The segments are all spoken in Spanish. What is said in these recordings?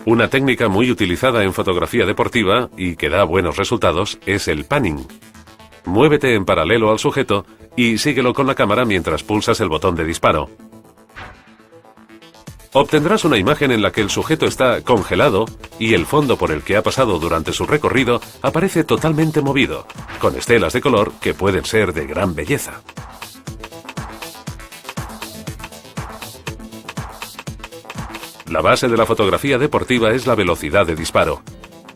Una técnica muy utilizada en fotografía deportiva y que da buenos resultados es el panning. Muévete en paralelo al sujeto y síguelo con la cámara mientras pulsas el botón de disparo. Obtendrás una imagen en la que el sujeto está congelado y el fondo por el que ha pasado durante su recorrido aparece totalmente movido, con estelas de color que pueden ser de gran belleza. La base de la fotografía deportiva es la velocidad de disparo,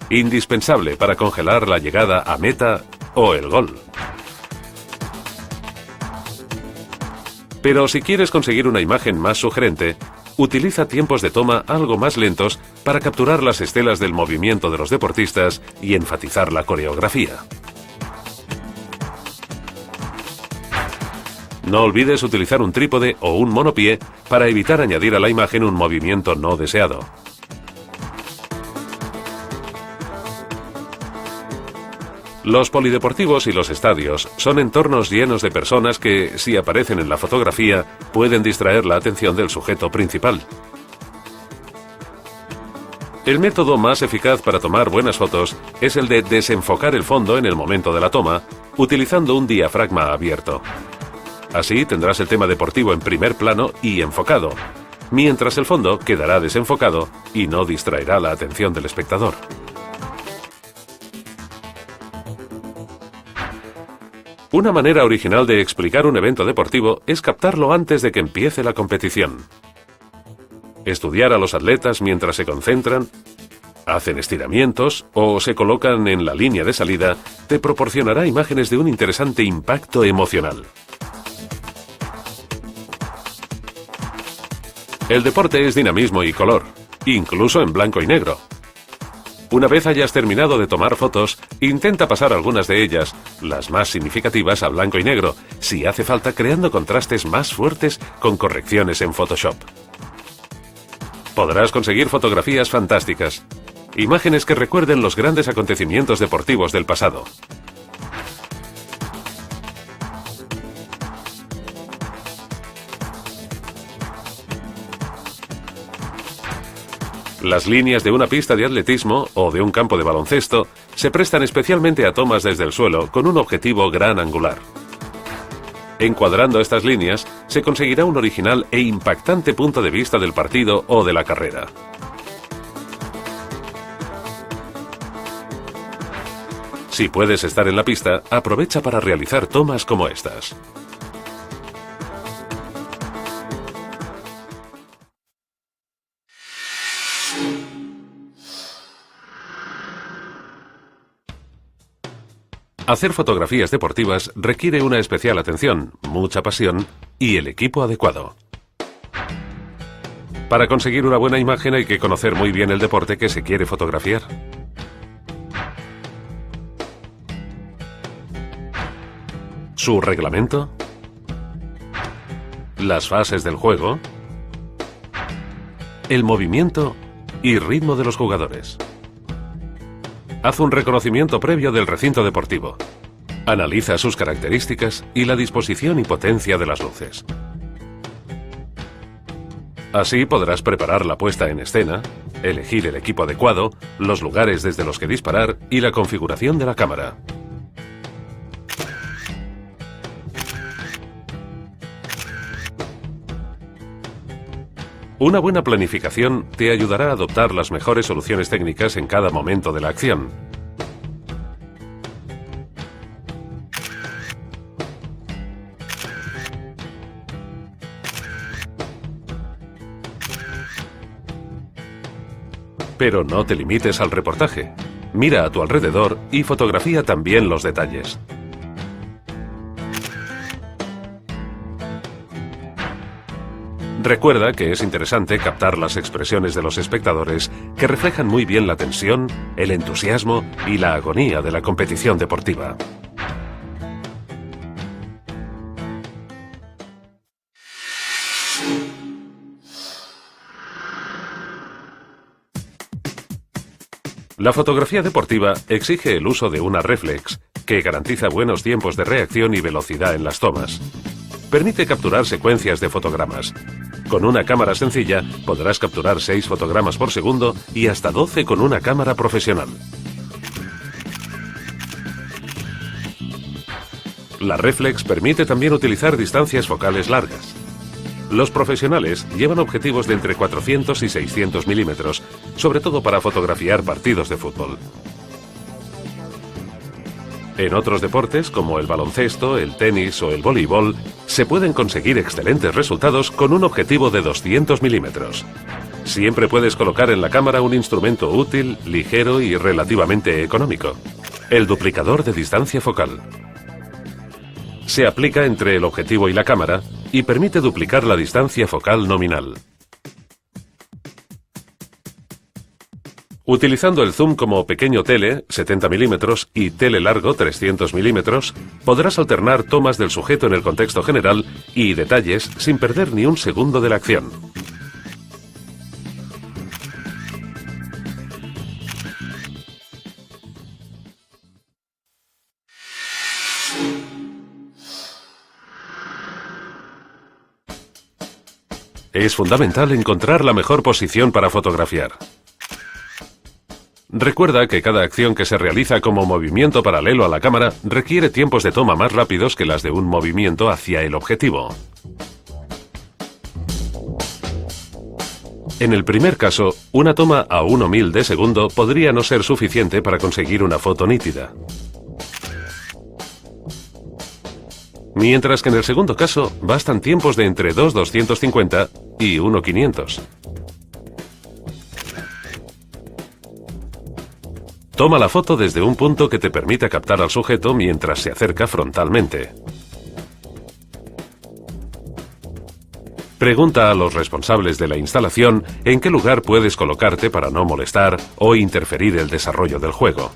indispensable para congelar la llegada a meta o el gol. Pero si quieres conseguir una imagen más sugerente, utiliza tiempos de toma algo más lentos para capturar las estelas del movimiento de los deportistas y enfatizar la coreografía. No olvides utilizar un trípode o un monopié para evitar añadir a la imagen un movimiento no deseado. Los polideportivos y los estadios son entornos llenos de personas que, si aparecen en la fotografía, pueden distraer la atención del sujeto principal. El método más eficaz para tomar buenas fotos es el de desenfocar el fondo en el momento de la toma, utilizando un diafragma abierto. Así tendrás el tema deportivo en primer plano y enfocado, mientras el fondo quedará desenfocado y no distraerá la atención del espectador. Una manera original de explicar un evento deportivo es captarlo antes de que empiece la competición. Estudiar a los atletas mientras se concentran, hacen estiramientos o se colocan en la línea de salida te proporcionará imágenes de un interesante impacto emocional. El deporte es dinamismo y color, incluso en blanco y negro. Una vez hayas terminado de tomar fotos, intenta pasar algunas de ellas, las más significativas, a blanco y negro, si hace falta, creando contrastes más fuertes con correcciones en Photoshop. Podrás conseguir fotografías fantásticas, imágenes que recuerden los grandes acontecimientos deportivos del pasado. Las líneas de una pista de atletismo o de un campo de baloncesto se prestan especialmente a tomas desde el suelo con un objetivo gran angular. Encuadrando estas líneas, se conseguirá un original e impactante punto de vista del partido o de la carrera. Si puedes estar en la pista, aprovecha para realizar tomas como estas. Hacer fotografías deportivas requiere una especial atención, mucha pasión y el equipo adecuado. Para conseguir una buena imagen hay que conocer muy bien el deporte que se quiere fotografiar. Su reglamento, las fases del juego, el movimiento y ritmo de los jugadores. Haz un reconocimiento previo del recinto deportivo. Analiza sus características y la disposición y potencia de las luces. Así podrás preparar la puesta en escena, elegir el equipo adecuado, los lugares desde los que disparar y la configuración de la cámara. Una buena planificación te ayudará a adoptar las mejores soluciones técnicas en cada momento de la acción. Pero no te limites al reportaje. Mira a tu alrededor y fotografía también los detalles. Recuerda que es interesante captar las expresiones de los espectadores que reflejan muy bien la tensión, el entusiasmo y la agonía de la competición deportiva. La fotografía deportiva exige el uso de una reflex, que garantiza buenos tiempos de reacción y velocidad en las tomas. Permite capturar secuencias de fotogramas. Con una cámara sencilla podrás capturar 6 fotogramas por segundo y hasta 12 con una cámara profesional. La Reflex permite también utilizar distancias focales largas. Los profesionales llevan objetivos de entre 400 y 600 milímetros, sobre todo para fotografiar partidos de fútbol. En otros deportes, como el baloncesto, el tenis o el voleibol, se pueden conseguir excelentes resultados con un objetivo de 200 milímetros. Siempre puedes colocar en la cámara un instrumento útil, ligero y relativamente económico: el duplicador de distancia focal. Se aplica entre el objetivo y la cámara y permite duplicar la distancia focal nominal. Utilizando el zoom como pequeño tele, 70 milímetros, y tele largo, 300 milímetros, podrás alternar tomas del sujeto en el contexto general y detalles sin perder ni un segundo de la acción. Es fundamental encontrar la mejor posición para fotografiar. Recuerda que cada acción que se realiza como movimiento paralelo a la cámara requiere tiempos de toma más rápidos que las de un movimiento hacia el objetivo. En el primer caso, una toma a 1/1000 de segundo podría no ser suficiente para conseguir una foto nítida. Mientras que en el segundo caso, bastan tiempos de entre 2:250 y 1:500. Toma la foto desde un punto que te permita captar al sujeto mientras se acerca frontalmente. Pregunta a los responsables de la instalación en qué lugar puedes colocarte para no molestar o interferir el desarrollo del juego.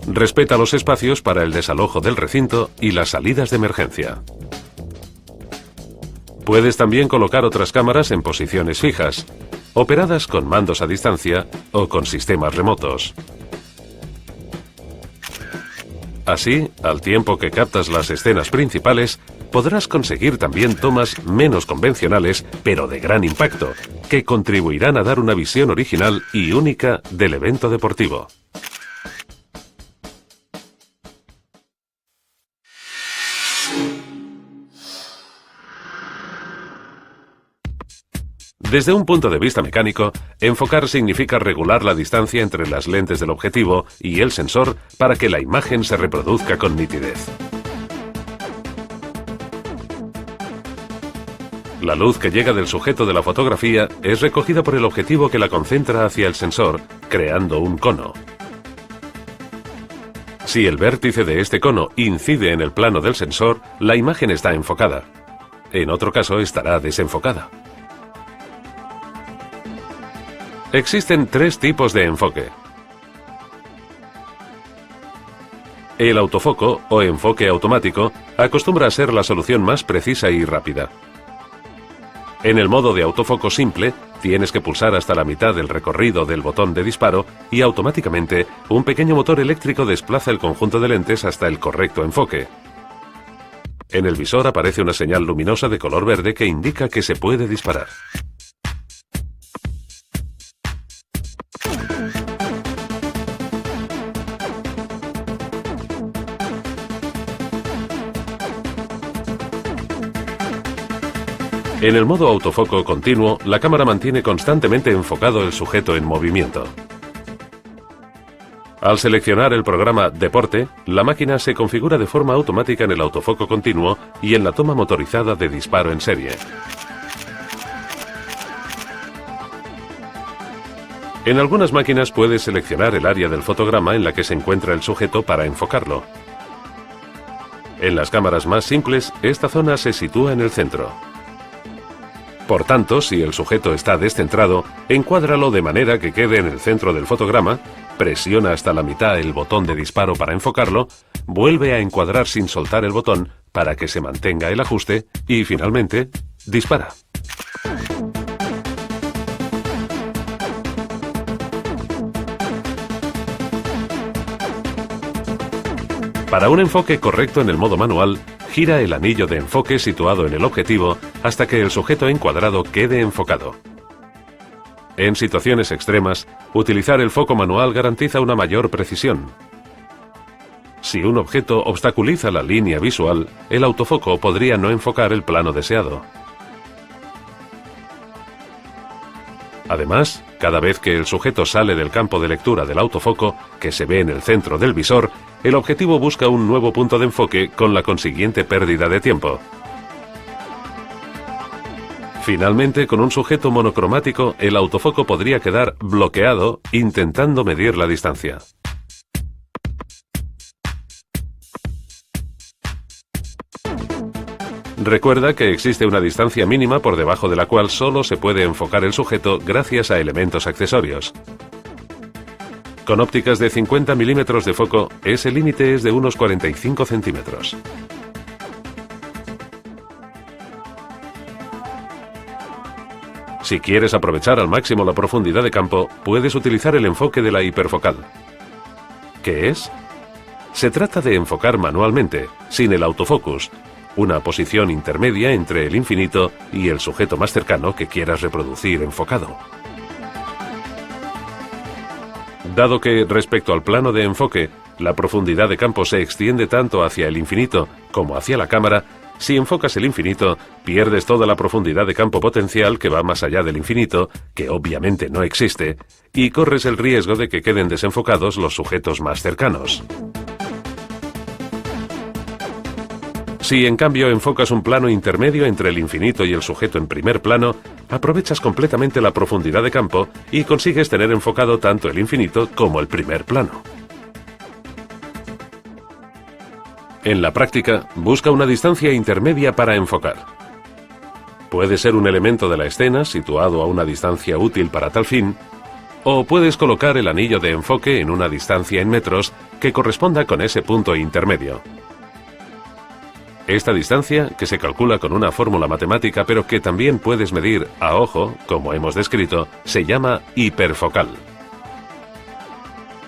Respeta los espacios para el desalojo del recinto y las salidas de emergencia. Puedes también colocar otras cámaras en posiciones fijas, operadas con mandos a distancia o con sistemas remotos. Así, al tiempo que captas las escenas principales, podrás conseguir también tomas menos convencionales, pero de gran impacto, que contribuirán a dar una visión original y única del evento deportivo. Desde un punto de vista mecánico, enfocar significa regular la distancia entre las lentes del objetivo y el sensor para que la imagen se reproduzca con nitidez. La luz que llega del sujeto de la fotografía es recogida por el objetivo que la concentra hacia el sensor, creando un cono. Si el vértice de este cono incide en el plano del sensor, la imagen está enfocada. En otro caso, estará desenfocada. Existen 3 tipos de enfoque. El autofoco o enfoque automático acostumbra a ser la solución más precisa y rápida. En el modo de autofoco simple, tienes que pulsar hasta la mitad del recorrido del botón de disparo y automáticamente un pequeño motor eléctrico desplaza el conjunto de lentes hasta el correcto enfoque. En el visor aparece una señal luminosa de color verde que indica que se puede disparar. En el modo autofoco continuo, la cámara mantiene constantemente enfocado el sujeto en movimiento. Al seleccionar el programa Deporte, la máquina se configura de forma automática en el autofoco continuo y en la toma motorizada de disparo en serie. En algunas máquinas puedes seleccionar el área del fotograma en la que se encuentra el sujeto para enfocarlo. En las cámaras más simples, esta zona se sitúa en el centro. Por tanto, si el sujeto está descentrado, encuádralo de manera que quede en el centro del fotograma, presiona hasta la mitad el botón de disparo para enfocarlo, vuelve a encuadrar sin soltar el botón para que se mantenga el ajuste y, finalmente, dispara. Para un enfoque correcto en el modo manual, gira el anillo de enfoque situado en el objetivo hasta que el sujeto encuadrado quede enfocado. En situaciones extremas, utilizar el foco manual garantiza una mayor precisión. Si un objeto obstaculiza la línea visual, el autofoco podría no enfocar el plano deseado. Además, cada vez que el sujeto sale del campo de lectura del autofoco, que se ve en el centro del visor, el objetivo busca un nuevo punto de enfoque con la consiguiente pérdida de tiempo. Finalmente, con un sujeto monocromático, el autofoco podría quedar bloqueado intentando medir la distancia. Recuerda que existe una distancia mínima por debajo de la cual solo se puede enfocar el sujeto gracias a elementos accesorios. Con ópticas de 50 milímetros de foco, ese límite es de unos 45 centímetros. Si quieres aprovechar al máximo la profundidad de campo, puedes utilizar el enfoque de la hiperfocal. ¿Qué es? Se trata de enfocar manualmente, sin el autofocus, una posición intermedia entre el infinito y el sujeto más cercano que quieras reproducir enfocado. Dado que, respecto al plano de enfoque, la profundidad de campo se extiende tanto hacia el infinito como hacia la cámara, si enfocas el infinito, pierdes toda la profundidad de campo potencial que va más allá del infinito, que obviamente no existe, y corres el riesgo de que queden desenfocados los sujetos más cercanos. Si en cambio enfocas un plano intermedio entre el infinito y el sujeto en primer plano, aprovechas completamente la profundidad de campo y consigues tener enfocado tanto el infinito como el primer plano. En la práctica, busca una distancia intermedia para enfocar. Puede ser un elemento de la escena situado a una distancia útil para tal fin, o puedes colocar el anillo de enfoque en una distancia en metros que corresponda con ese punto intermedio. Esta distancia, que se calcula con una fórmula matemática pero que también puedes medir a ojo, como hemos descrito, se llama hiperfocal.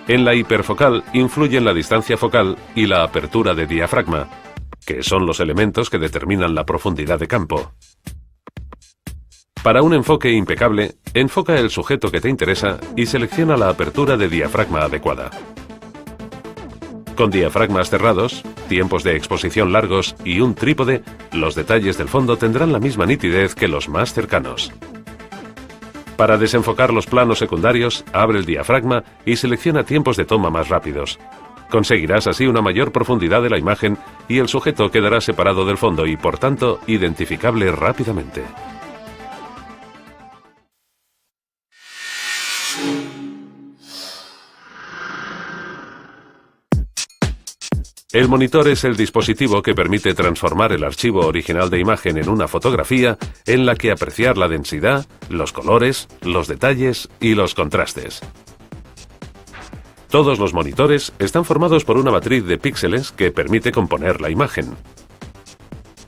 En la hiperfocal influyen la distancia focal y la apertura de diafragma, que son los elementos que determinan la profundidad de campo. Para un enfoque impecable, enfoca el sujeto que te interesa y selecciona la apertura de diafragma adecuada. Con diafragmas cerrados, tiempos de exposición largos y un trípode, los detalles del fondo tendrán la misma nitidez que los más cercanos. Para desenfocar los planos secundarios, abre el diafragma y selecciona tiempos de toma más rápidos. Conseguirás así una mayor profundidad de la imagen y el sujeto quedará separado del fondo y, por tanto, identificable rápidamente. El monitor es el dispositivo que permite transformar el archivo original de imagen en una fotografía en la que apreciar la densidad, los colores, los detalles y los contrastes. Todos los monitores están formados por una matriz de píxeles que permite componer la imagen.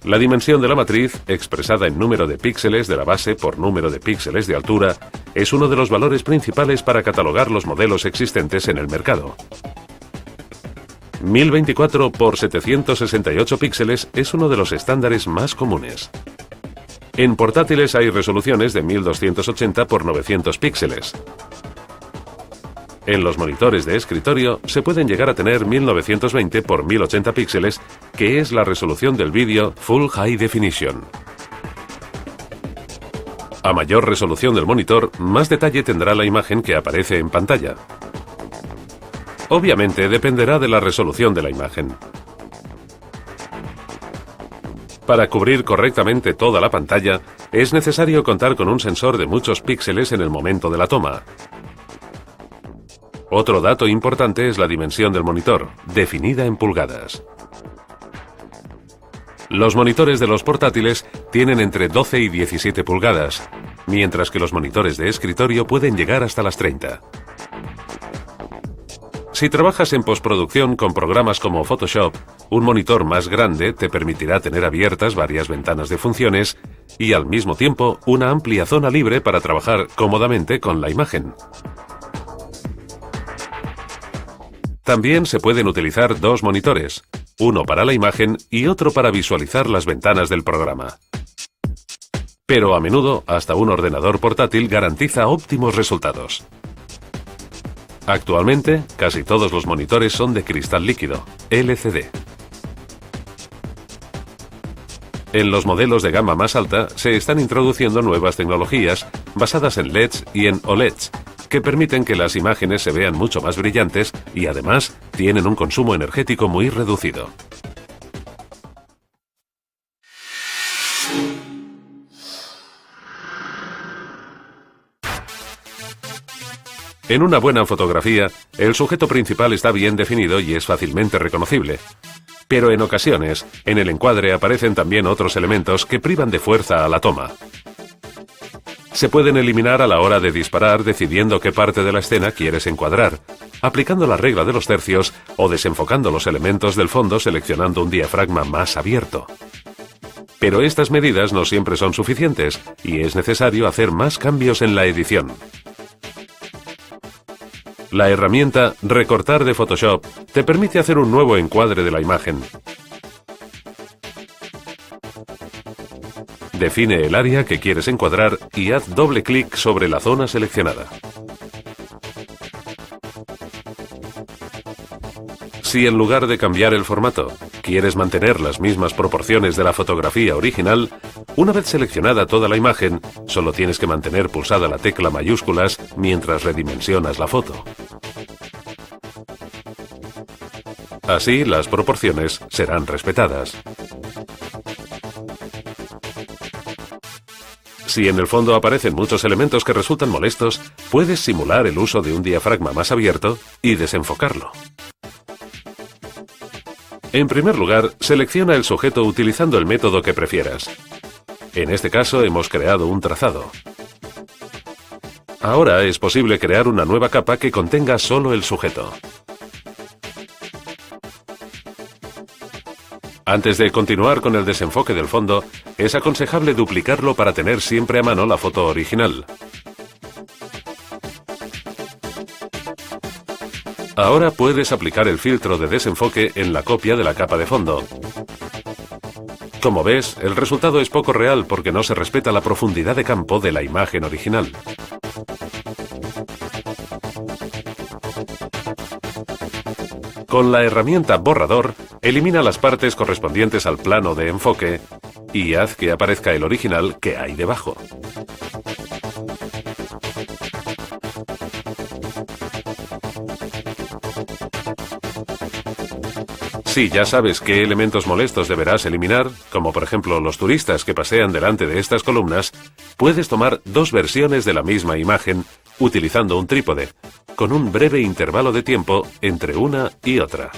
La dimensión de la matriz, expresada en número de píxeles de la base por número de píxeles de altura, es uno de los valores principales para catalogar los modelos existentes en el mercado. 1024 por 768 píxeles es uno de los estándares más comunes. En portátiles hay resoluciones de 1280 por 900 píxeles. En los monitores de escritorio se pueden llegar a tener 1920 por 1080 píxeles, que es la resolución del vídeo Full High Definition. A mayor resolución del monitor, más detalle tendrá la imagen que aparece en pantalla. Obviamente dependerá de la resolución de la imagen. Para cubrir correctamente toda la pantalla, es necesario contar con un sensor de muchos píxeles en el momento de la toma. Otro dato importante es la dimensión del monitor, definida en pulgadas. Los monitores de los portátiles tienen entre 12 y 17 pulgadas, mientras que los monitores de escritorio pueden llegar hasta las 30. Si trabajas en postproducción con programas como Photoshop, un monitor más grande te permitirá tener abiertas varias ventanas de funciones y al mismo tiempo una amplia zona libre para trabajar cómodamente con la imagen. También se pueden utilizar dos monitores, uno para la imagen y otro para visualizar las ventanas del programa. Pero a menudo, hasta un ordenador portátil garantiza óptimos resultados. Actualmente, casi todos los monitores son de cristal líquido, LCD. En los modelos de gama más alta se están introduciendo nuevas tecnologías basadas en LEDs y en OLEDs, que permiten que las imágenes se vean mucho más brillantes y además tienen un consumo energético muy reducido. En una buena fotografía, el sujeto principal está bien definido y es fácilmente reconocible. Pero en ocasiones, en el encuadre aparecen también otros elementos que privan de fuerza a la toma. Se pueden eliminar a la hora de disparar decidiendo qué parte de la escena quieres encuadrar, aplicando la regla de los tercios o desenfocando los elementos del fondo seleccionando un diafragma más abierto. Pero estas medidas no siempre son suficientes y es necesario hacer más cambios en la edición. La herramienta Recortar de Photoshop te permite hacer un nuevo encuadre de la imagen. Define el área que quieres encuadrar y haz doble clic sobre la zona seleccionada. Si en lugar de cambiar el formato, quieres mantener las mismas proporciones de la fotografía original, una vez seleccionada toda la imagen, solo tienes que mantener pulsada la tecla mayúsculas mientras redimensionas la foto. Así, las proporciones serán respetadas. Si en el fondo aparecen muchos elementos que resultan molestos, puedes simular el uso de un diafragma más abierto y desenfocarlo. En primer lugar, selecciona el sujeto utilizando el método que prefieras. En este caso hemos creado un trazado. Ahora es posible crear una nueva capa que contenga solo el sujeto. Antes de continuar con el desenfoque del fondo, es aconsejable duplicarlo para tener siempre a mano la foto original. Ahora puedes aplicar el filtro de desenfoque en la copia de la capa de fondo. Como ves, el resultado es poco real porque no se respeta la profundidad de campo de la imagen original. Con la herramienta Borrador, elimina las partes correspondientes al plano de enfoque y haz que aparezca el original que hay debajo. Si ya sabes qué elementos molestos deberás eliminar, como por ejemplo los turistas que pasean delante de estas columnas, puedes tomar dos versiones de la misma imagen utilizando un trípode, con un breve intervalo de tiempo entre una y otra.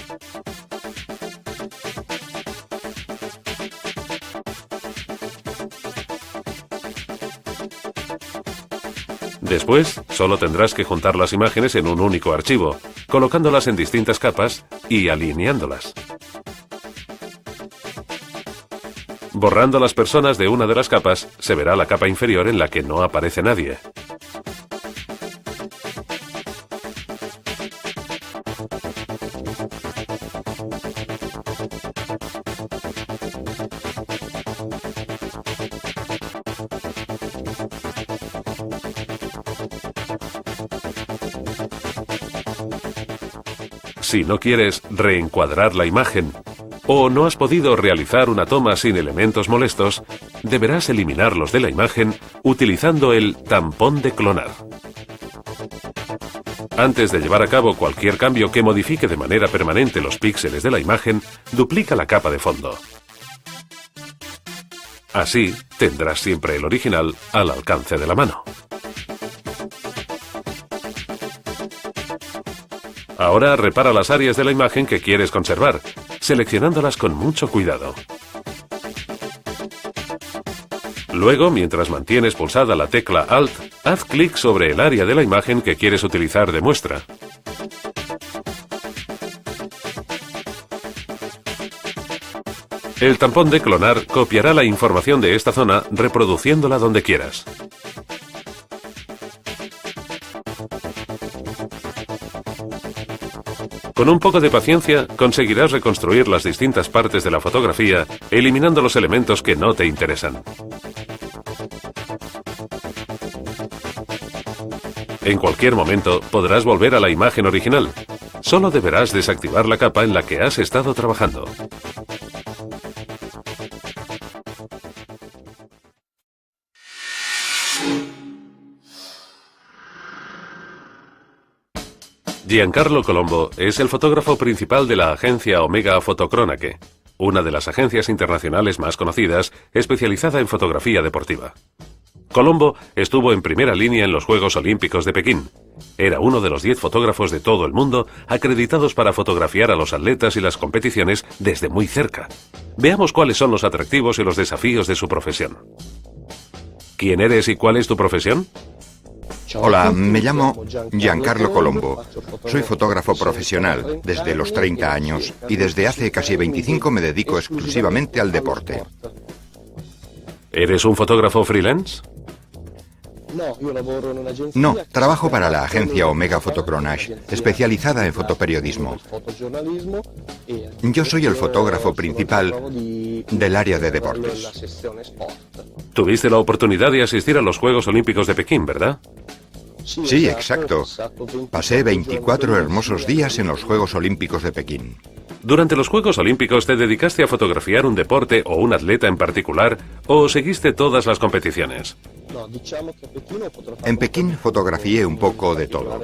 Después, solo tendrás que juntar las imágenes en un único archivo, colocándolas en distintas capas y alineándolas. Borrando las personas de una de las capas, se verá la capa inferior en la que no aparece nadie. Si no quieres reencuadrar la imagen o no has podido realizar una toma sin elementos molestos, deberás eliminarlos de la imagen utilizando el tampón de clonar. Antes de llevar a cabo cualquier cambio que modifique de manera permanente los píxeles de la imagen, duplica la capa de fondo. Así tendrás siempre el original al alcance de la mano. Ahora repara las áreas de la imagen que quieres conservar, seleccionándolas con mucho cuidado. Luego, mientras mantienes pulsada la tecla Alt, haz clic sobre el área de la imagen que quieres utilizar de muestra. El tampón de clonar copiará la información de esta zona reproduciéndola donde quieras. Con un poco de paciencia, conseguirás reconstruir las distintas partes de la fotografía, eliminando los elementos que no te interesan. En cualquier momento podrás volver a la imagen original. Solo deberás desactivar la capa en la que has estado trabajando. Giancarlo Colombo es el fotógrafo principal de la agencia Omega Photochronique, una de las agencias internacionales más conocidas, especializada en fotografía deportiva. Colombo estuvo en primera línea en los Juegos Olímpicos de Pekín. Era uno de los 10 fotógrafos de todo el mundo acreditados para fotografiar a los atletas y las competiciones desde muy cerca. Veamos cuáles son los atractivos y los desafíos de su profesión. ¿Quién eres y cuál es tu profesión? Hola, me llamo Giancarlo Colombo. Soy fotógrafo profesional desde los 30 años y desde hace casi 25 me dedico exclusivamente al deporte. ¿Eres un fotógrafo freelance? No, trabajo para la agencia Omega Photochronique, especializada en fotoperiodismo. Yo soy el fotógrafo principal del área de deportes. Tuviste la oportunidad de asistir a los Juegos Olímpicos de Pekín, ¿verdad? Sí, exacto. Pasé 24 hermosos días en los Juegos Olímpicos de Pekín. ¿Durante los Juegos Olímpicos te dedicaste a fotografiar un deporte o un atleta en particular o seguiste todas las competiciones? En Pekín fotografié un poco de todo.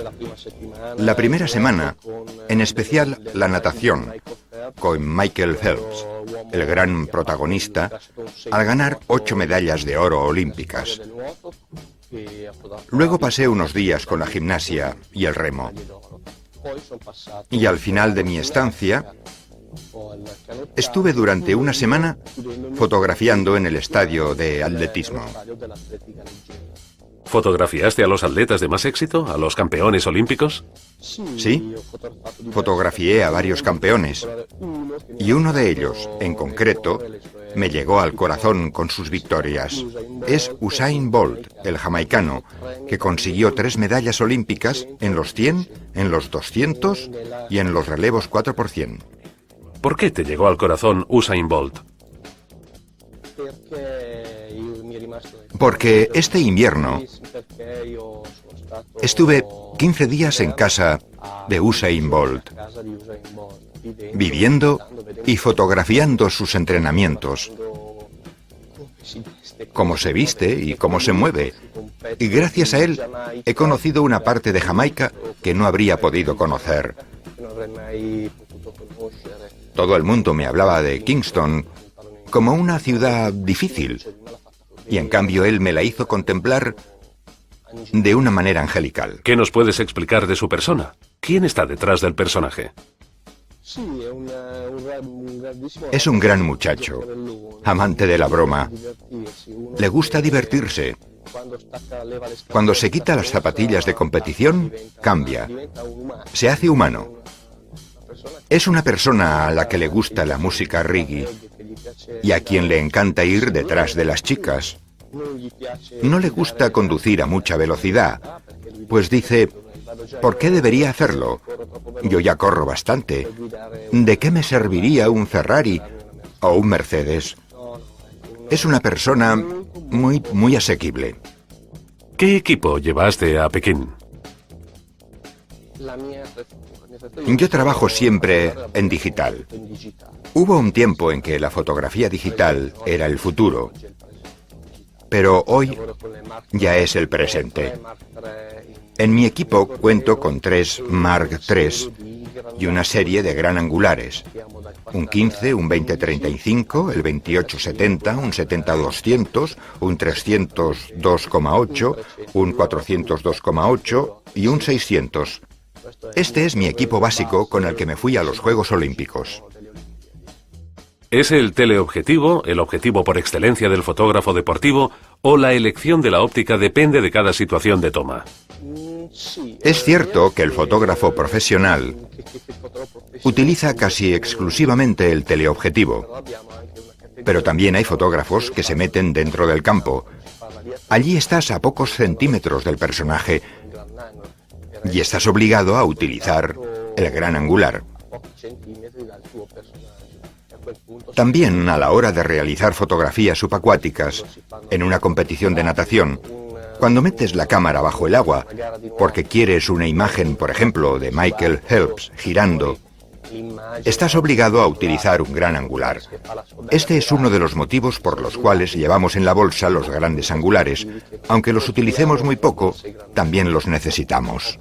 La primera semana, en especial la natación, con Michael Phelps, el gran protagonista, al ganar 8 medallas de oro olímpicas. Luego pasé unos días con la gimnasia y el remo. Y al final de mi estancia, estuve durante una semana fotografiando en el estadio de atletismo. ¿Fotografiaste a los atletas de más éxito, a los campeones olímpicos? Sí, fotografié a varios campeones. Y uno de ellos, en concreto, me llegó al corazón con sus victorias. Es Usain Bolt, el jamaicano, que consiguió 3 medallas olímpicas en los 100, en los 200 y en los relevos 4x100. ¿Por qué te llegó al corazón Usain Bolt? Porque este invierno estuve 15 días en casa de Usain Bolt, viviendo y fotografiando sus entrenamientos, cómo se viste y cómo se mueve. Y gracias a él he conocido una parte de Jamaica que no habría podido conocer. Todo el mundo me hablaba de Kingston como una ciudad difícil, y en cambio él me la hizo contemplar de una manera angelical. ¿Qué nos puedes explicar de su persona? ¿Quién está detrás del personaje? Es un gran muchacho, amante de la broma. Le gusta divertirse. Cuando se quita las zapatillas de competición, cambia. Se hace humano. Es una persona a la que le gusta la música reggae y a quien le encanta ir detrás de las chicas. No le gusta conducir a mucha velocidad, pues dice, ¿por qué debería hacerlo? Yo ya corro bastante. ¿De qué me serviría un Ferrari o un Mercedes? Es una persona muy asequible. ¿Qué equipo llevaste a Pekín? Yo trabajo siempre en digital. Hubo un tiempo en que la fotografía digital era el futuro, pero hoy ya es el presente. En mi equipo cuento con 3 Mark III y una serie de gran angulares. Un 15, un 20-35, el 28-70, un 70-200, un 300-2,8, un 400-2,8 y un 600. Este es mi equipo básico con el que me fui a los Juegos Olímpicos. ¿Es el teleobjetivo, el objetivo por excelencia del fotógrafo deportivo, o la elección de la óptica depende de cada situación de toma? Es cierto que el fotógrafo profesional utiliza casi exclusivamente el teleobjetivo, pero también hay fotógrafos que se meten dentro del campo. Allí estás a pocos centímetros del personaje y estás obligado a utilizar el gran angular. También a la hora de realizar fotografías subacuáticas, en una competición de natación, cuando metes la cámara bajo el agua, porque quieres una imagen, por ejemplo, de Michael Phelps girando, estás obligado a utilizar un gran angular. Este es uno de los motivos por los cuales llevamos en la bolsa los grandes angulares. Aunque los utilicemos muy poco, también los necesitamos.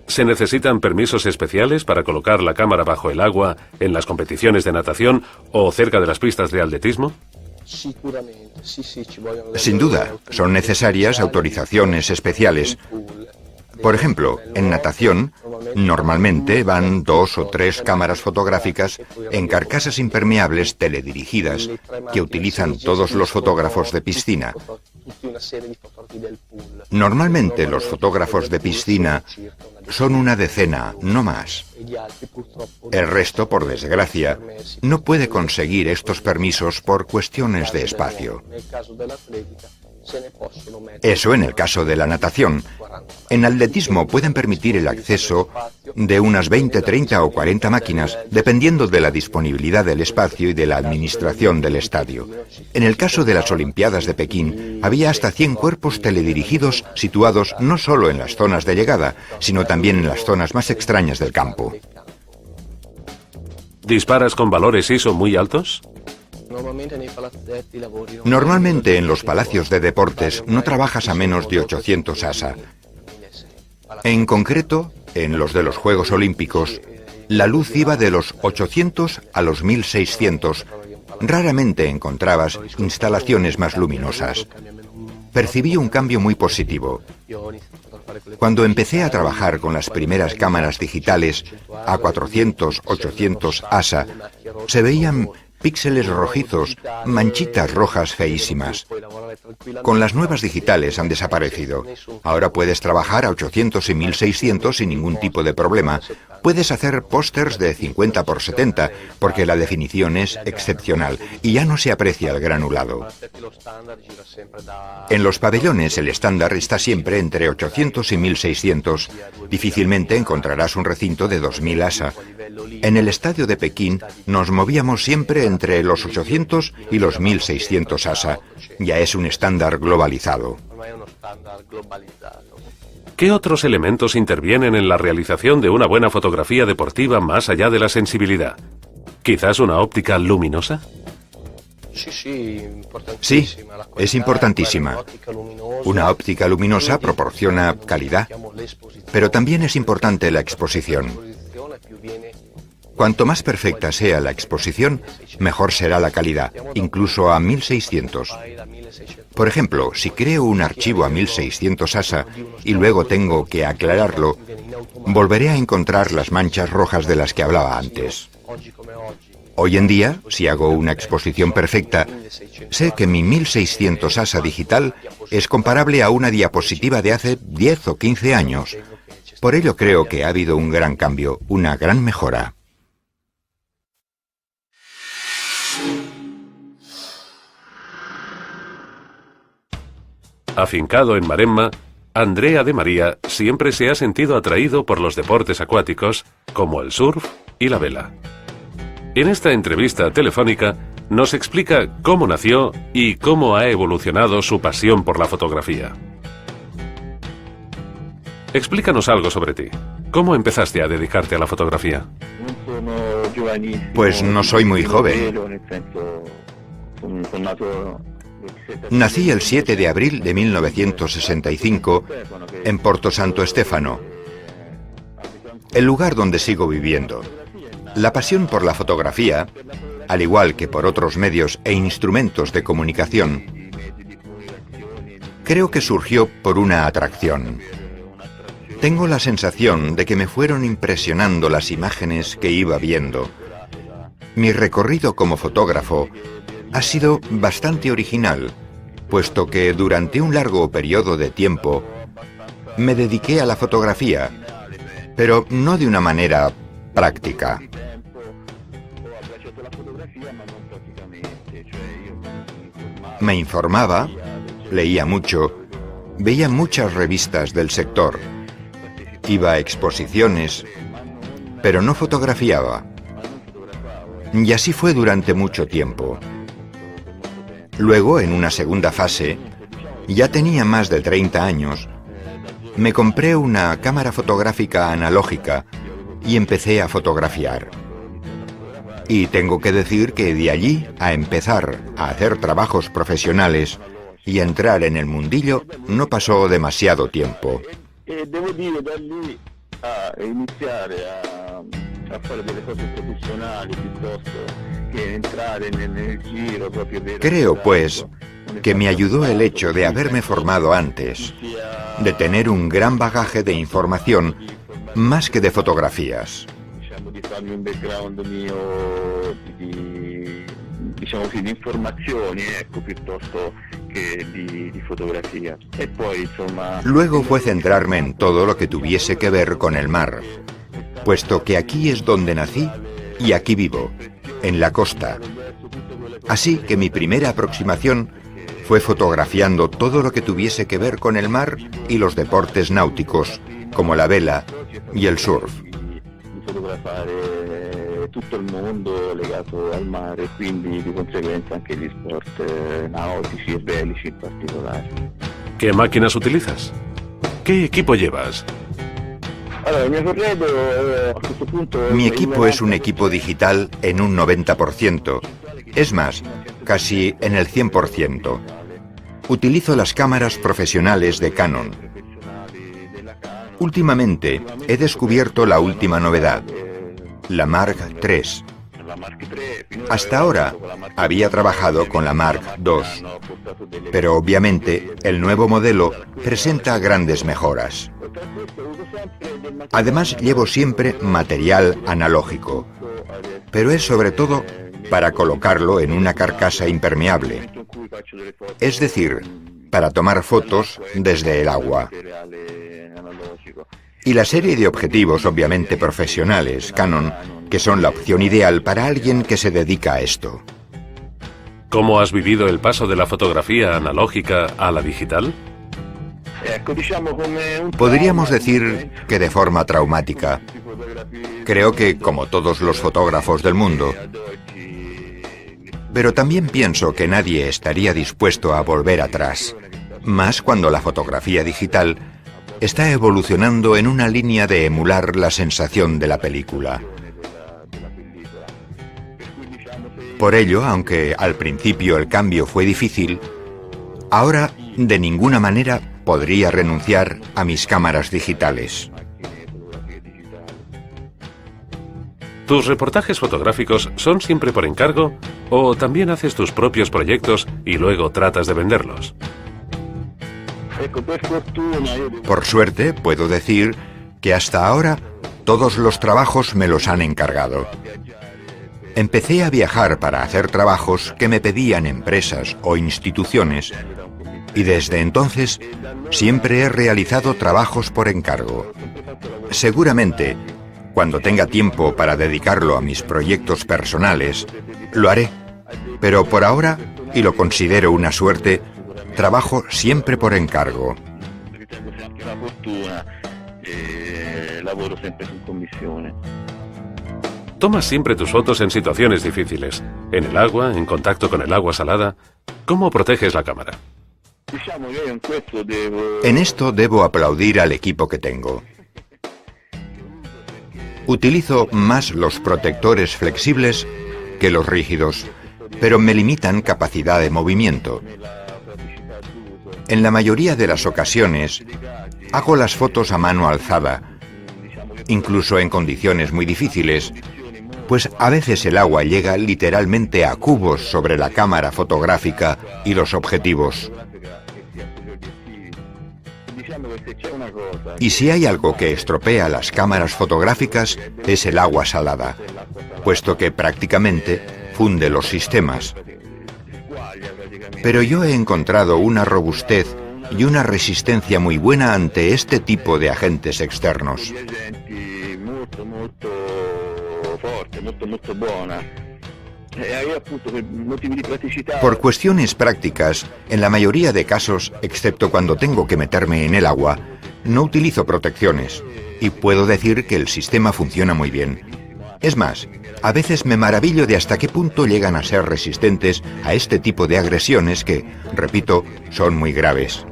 ¿Se necesitan permisos especiales para colocar la cámara bajo el agua en las competiciones de natación o cerca de las pistas de atletismo? Sin duda, son necesarias autorizaciones especiales. Por ejemplo, en natación, normalmente van 2 o 3 cámaras fotográficas en carcasas impermeables teledirigidas que utilizan todos los fotógrafos de piscina. Normalmente los fotógrafos de piscina son una decena, no más. El resto, por desgracia, no puede conseguir estos permisos por cuestiones de espacio. Eso en el caso de la natación. En atletismo pueden permitir el acceso de unas 20, 30 o 40 máquinas, dependiendo de la disponibilidad del espacio y de la administración del estadio. En el caso de las Olimpiadas de Pekín, había hasta 100 cuerpos teledirigidos situados no solo en las zonas de llegada, sino también en las zonas más extrañas del campo. ¿Disparas con valores ISO muy altos? Normalmente en los palacios de deportes no trabajas a menos de 800 ASA. En concreto, en los de los Juegos Olímpicos, la luz iba de los 800 a los 1600. Raramente encontrabas instalaciones más luminosas. Percibí un cambio muy positivo. Cuando empecé a trabajar con las primeras cámaras digitales a 400, 800 ASA, se veían píxeles rojizos, manchitas rojas feísimas. Con las nuevas digitales han desaparecido. Ahora puedes trabajar a 800 y 1600 sin ningún tipo de problema. Puedes hacer pósters de 50 por 70 porque la definición es excepcional y ya no se aprecia el granulado. En los pabellones el estándar está siempre entre 800 y 1600. Difícilmente encontrarás un recinto de 2000 ASA. En el estadio de Pekín nos movíamos siempre entre los 800 y los 1600 ASA. Ya es un estándar globalizado. ¿Qué otros elementos intervienen en la realización de una buena fotografía deportiva más allá de la sensibilidad? ¿Quizás una óptica luminosa? Sí, es importantísima. Una óptica luminosa proporciona calidad, pero también es importante la exposición. Cuanto más perfecta sea la exposición, mejor será la calidad, incluso a 1600. Por ejemplo, si creo un archivo a 1600 ASA y luego tengo que aclararlo, volveré a encontrar las manchas rojas de las que hablaba antes. Hoy en día, si hago una exposición perfecta, sé que mi 1600 ASA digital es comparable a una diapositiva de hace 10 o 15 años. Por ello creo que ha habido un gran cambio, una gran mejora. Afincado en Maremma, Andrea de María siempre se ha sentido atraído por los deportes acuáticos como el surf y la vela. En esta entrevista telefónica nos explica cómo nació y cómo ha evolucionado su pasión por la fotografía. Explícanos algo sobre ti. ¿Cómo empezaste a dedicarte a la fotografía? Pues no soy muy joven. Nací el 7 de abril de 1965 en Porto Santo Stefano, el lugar donde sigo viviendo. La pasión por la fotografía, al igual que por otros medios e instrumentos de comunicación, creo que surgió por una atracción. Tengo la sensación de que me fueron impresionando las imágenes que iba viendo. Mi recorrido como fotógrafo ha sido bastante original, puesto que durante un largo periodo de tiempo me dediqué a la fotografía, pero no de una manera práctica. Me informaba, leía mucho, veía muchas revistas del sector. iba a exposiciones, pero no fotografiaba. Y así fue durante mucho tiempo. Luego, en una segunda fase, ya tenía más de 30 años, me compré una cámara fotográfica analógica y empecé a fotografiar. Y tengo que decir que de allí a empezar a hacer trabajos profesionales y entrar en el mundillo no pasó demasiado tiempo. Devo dire, da lì a iniziare a fare delle cose professionali piuttosto che entrare nel giro proprio vero. Creo, pues, que me ayudó el hecho de haberme formado antes, de tener un gran bagaje de información, más que de fotografías. Diciamo di farmi un background mio diciamo così, di informazioni, ecco, piuttosto che di fotografía. E poi, insomma... Luego fue centrarme en todo lo que tuviese que ver con el mar, puesto que aquí es donde nací y aquí vivo, en la costa. Así que mi primera aproximación fue fotografiando todo lo que tuviese que ver con el mar y los deportes náuticos, como la vela y el surf. Fotografare tutto il mondo legato al mare, quindi di conseguenza anche gli sport nautici e velici in particolare. ¿Qué máquinas utilizas? ¿Qué equipo llevas? Mi equipo es un equipo digital en un 90%, es más, casi en el 100%. Utilizo las cámaras profesionales de Canon. Últimamente he descubierto la última novedad, la Mark III. Hasta ahora había trabajado con la Mark II, pero obviamente el nuevo modelo presenta grandes mejoras. Además llevo siempre material analógico, pero es sobre todo para colocarlo en una carcasa impermeable, es decir, para tomar fotos desde el agua. Y la serie de objetivos obviamente profesionales, Canon, que son la opción ideal para alguien que se dedica a esto. ¿Cómo has vivido el paso de la fotografía analógica a la digital? Podríamos decir que de forma traumática. Creo que como todos los fotógrafos del mundo. Pero también pienso que nadie estaría dispuesto a volver atrás, más cuando la fotografía digital está evolucionando en una línea de emular la sensación de la película. Por ello, aunque al principio el cambio fue difícil, ahora de ninguna manera podría renunciar a mis cámaras digitales. ¿Tus reportajes fotográficos son siempre por encargo o también haces tus propios proyectos y luego tratas de venderlos? Por suerte, puedo decir que hasta ahora todos los trabajos me los han encargado. Empecé a viajar para hacer trabajos que me pedían empresas o instituciones y desde entonces siempre he realizado trabajos por encargo. Seguramente, cuando tenga tiempo para dedicarlo a mis proyectos personales, lo haré, pero por ahora, y lo considero una suerte, trabajo siempre por encargo. Tomas siempre tus fotos en situaciones difíciles, en el agua, en contacto con el agua salada. ¿Cómo proteges la cámara? En esto debo aplaudir al equipo que tengo. Utilizo más los protectores flexibles que los rígidos, pero me limitan capacidad de movimiento. En la mayoría de las ocasiones, hago las fotos a mano alzada, incluso en condiciones muy difíciles, pues a veces el agua llega literalmente a cubos sobre la cámara fotográfica y los objetivos. Y si hay algo que estropea las cámaras fotográficas es el agua salada, puesto que prácticamente funde los sistemas. Pero yo he encontrado una robustez y una resistencia muy buena ante este tipo de agentes externos. Por cuestiones prácticas, en la mayoría de casos, excepto cuando tengo que meterme en el agua, no utilizo protecciones. y puedo decir que el sistema funciona muy bien. Es más, a veces me maravillo de hasta qué punto llegan a ser resistentes a este tipo de agresiones que, repito, son muy graves.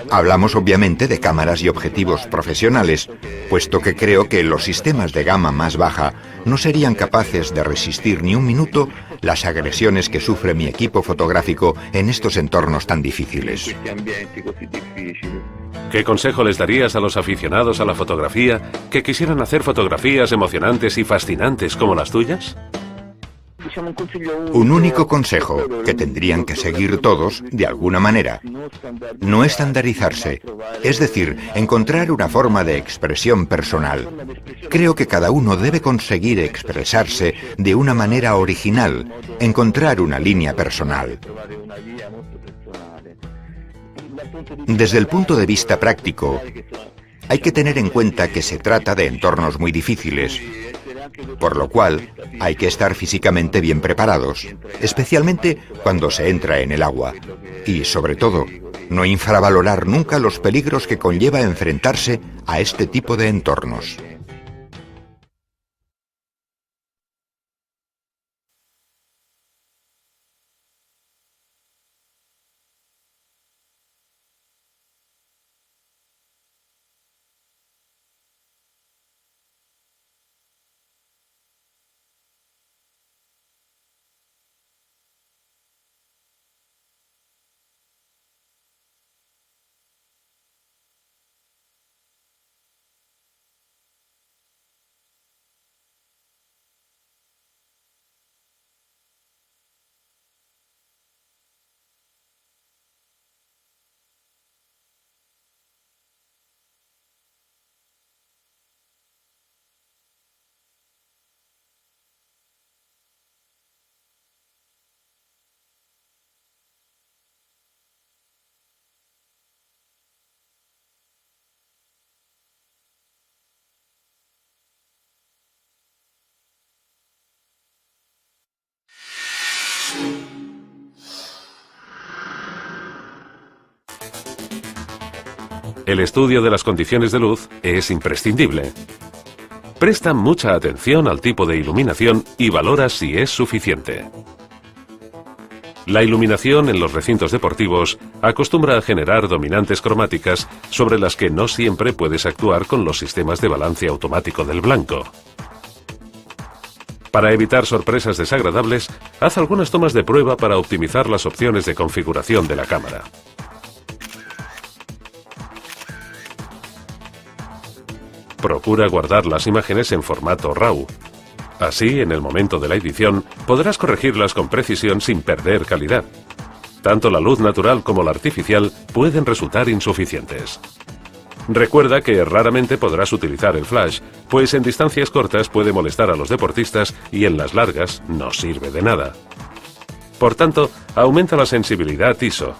Hablamos obviamente de cámaras y objetivos profesionales, puesto que creo que los sistemas de gama más baja no serían capaces de resistir ni un minuto las agresiones que sufre mi equipo fotográfico en estos entornos tan difíciles. ¿Qué consejo les darías a los aficionados a la fotografía que quisieran hacer fotografías emocionantes y fascinantes como las tuyas? Un único consejo que tendrían que seguir todos de alguna manera: no estandarizarse, es decir, encontrar una forma de expresión personal. Creo que cada uno debe conseguir expresarse de una manera original, encontrar una línea personal. Desde el punto de vista práctico, hay que tener en cuenta que se trata de entornos muy difíciles, por lo cual hay que estar físicamente bien preparados, especialmente cuando se entra en el agua. Y, sobre todo, no infravalorar nunca los peligros que conlleva enfrentarse a este tipo de entornos. El estudio de las condiciones de luz es imprescindible. Presta mucha atención al tipo de iluminación y valora si es suficiente. La iluminación en los recintos deportivos acostumbra a generar dominantes cromáticas sobre las que no siempre puedes actuar con los sistemas de balance automático del blanco. Para evitar sorpresas desagradables, haz algunas tomas de prueba para optimizar las opciones de configuración de la cámara. Procura guardar las imágenes en formato RAW. Así, en el momento de la edición, podrás corregirlas con precisión sin perder calidad. Tanto la luz natural como la artificial pueden resultar insuficientes. Recuerda que raramente podrás utilizar el flash, pues en distancias cortas puede molestar a los deportistas y en las largas no sirve de nada. Por tanto, aumenta la sensibilidad ISO.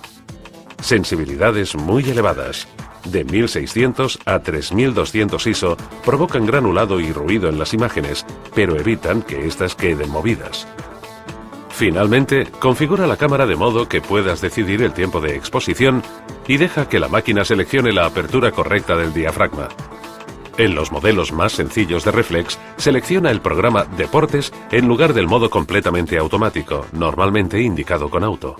Sensibilidades muy elevadas, de 1600 a 3200 ISO, provocan granulado y ruido en las imágenes, pero evitan que éstas queden movidas. Finalmente, configura la cámara de modo que puedas decidir el tiempo de exposición y deja que la máquina seleccione la apertura correcta del diafragma. En los modelos más sencillos de reflex, selecciona el programa Deportes en lugar del modo completamente automático, normalmente indicado con auto.